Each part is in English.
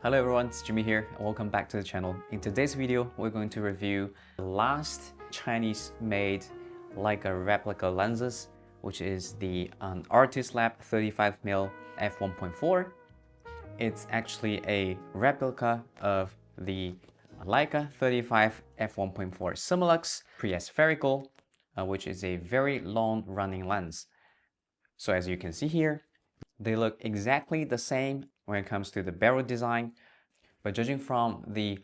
Hello everyone, it's Jimmy here and welcome back to the channel. In today's video, we're going to review the last Chinese-made Leica replica lenses, which is the Artizlab 35mm f1.4. It's actually a replica of the Leica 35 f1.4 summilux pre-spherical, which is a very long-running lens. So as you can see here, they look exactly the same when it comes to the barrel design, but judging from the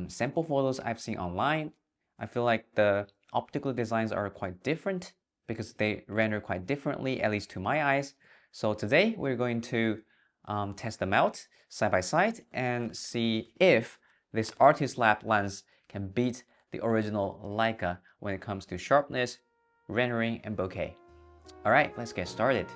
sample photos I've seen online, I feel like the optical designs are quite different because they render quite differently, at least to my eyes. So today we're going to test them out side by side and see if this Artizlab lens can beat the original Leica when it comes to sharpness, rendering, and bokeh. Alright, let's get started.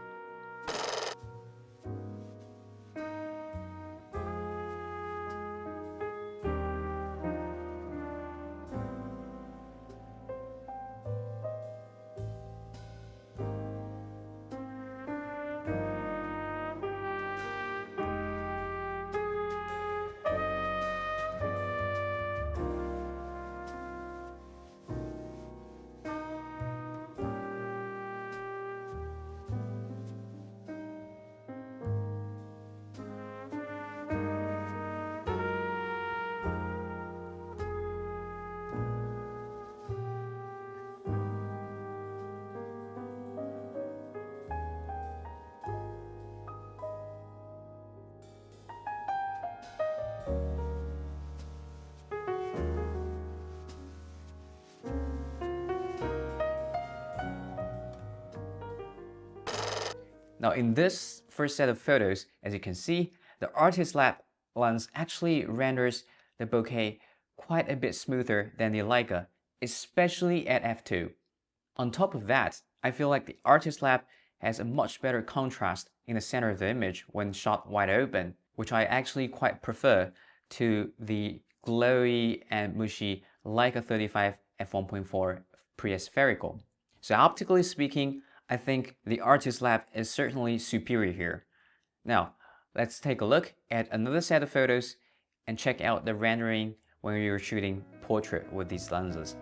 Now in this first set of photos, as you can see, the Artizlab lens actually renders the bokeh quite a bit smoother than the Leica, especially at f2. On top of that, I feel like the Artizlab has a much better contrast in the center of the image when shot wide open, which I actually quite prefer to the glowy and mushy Leica 35 f1.4 pre-spherical. So optically speaking, I think the Artizlab is certainly superior here. Now, let's take a look at another set of photos and check out the rendering when you're shooting portrait with these lenses.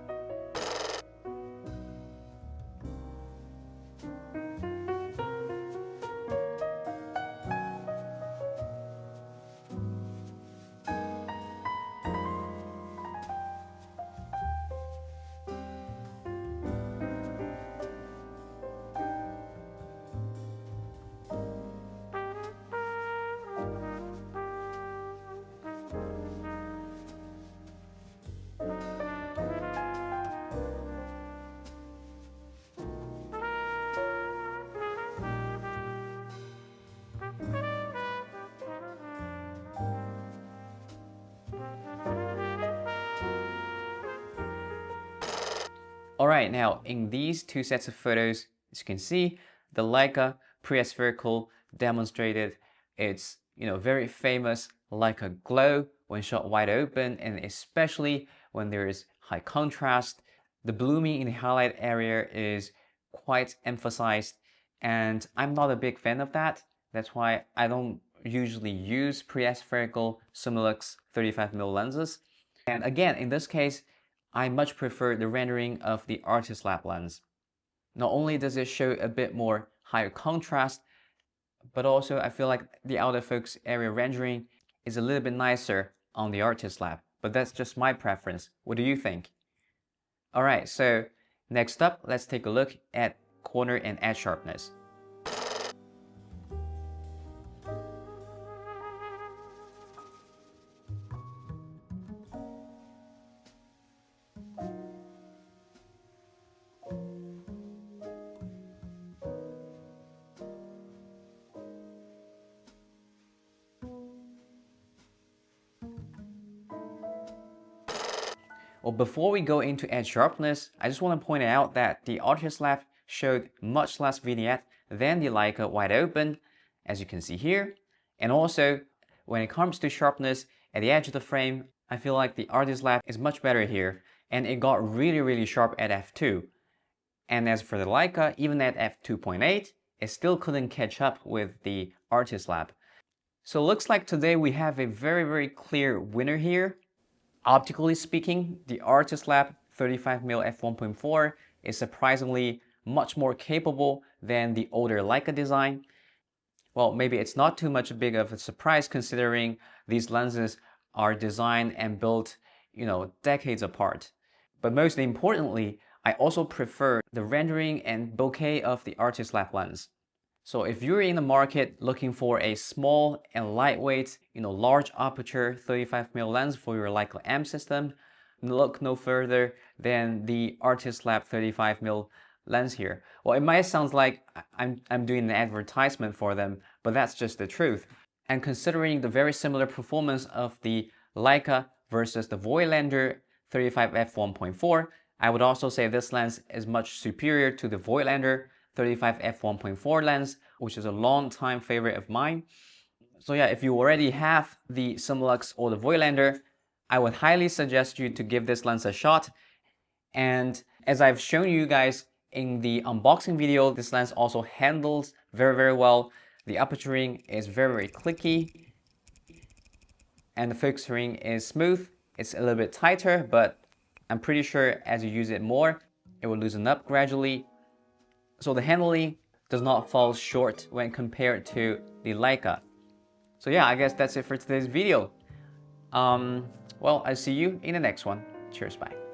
Alright, now in these two sets of photos, as you can see, the Leica pre-spherical demonstrated its very famous Leica glow when shot wide open, and especially when there is high contrast. The blooming in the highlight area is quite emphasized, and I'm not a big fan of that. That's why I don't usually use pre-spherical summilux 35mm lenses. And again, in this case, I much prefer the rendering of the Artizlab lens. Not only does it show a bit more higher contrast, but also I feel like the out of focus area rendering is a little bit nicer on the Artizlab. But that's just my preference. What do you think? Alright, so next up, let's take a look at corner and edge sharpness. Well, before we go into edge sharpness, I just want to point out that the Artizlab showed much less vignette than the Leica wide open, as you can see here. And also, when it comes to sharpness at the edge of the frame, I feel like the Artizlab is much better here, and it got really sharp at f2. And as for the Leica, even at f2.8, it still couldn't catch up with the Artizlab. So it looks like today we have a very clear winner here. Optically speaking, the Artizlab 35mm f1.4 is surprisingly much more capable than the older Leica design. Well, maybe it's not too much big of a surprise considering these lenses are designed and built, decades apart. But most importantly, I also prefer the rendering and bokeh of the Artizlab lens. So if you're in the market looking for a small and lightweight, large aperture 35mm lens for your Leica M system, look no further than the Artizlab 35mm lens here. Well, it might sound like I'm doing an advertisement for them, but that's just the truth. And considering the very similar performance of the Leica versus the Voigtlander 35 f1.4, I would also say this lens is much superior to the Voigtlander 35 f1.4 lens, which is a long-time favorite of mine. So yeah, if you already have the Summilux or the Voigtlander, I would highly suggest you to give this lens a shot. And as I've shown you guys in the unboxing video, this lens also handles very well. The aperturing is very clicky, and the focusing is smooth. It's a little bit tighter, but I'm pretty sure as you use it more, it will loosen up gradually. So the handling does not fall short when compared to the Leica. So yeah, I guess that's it for today's video. Well, I'll see you in the next one. Cheers, bye.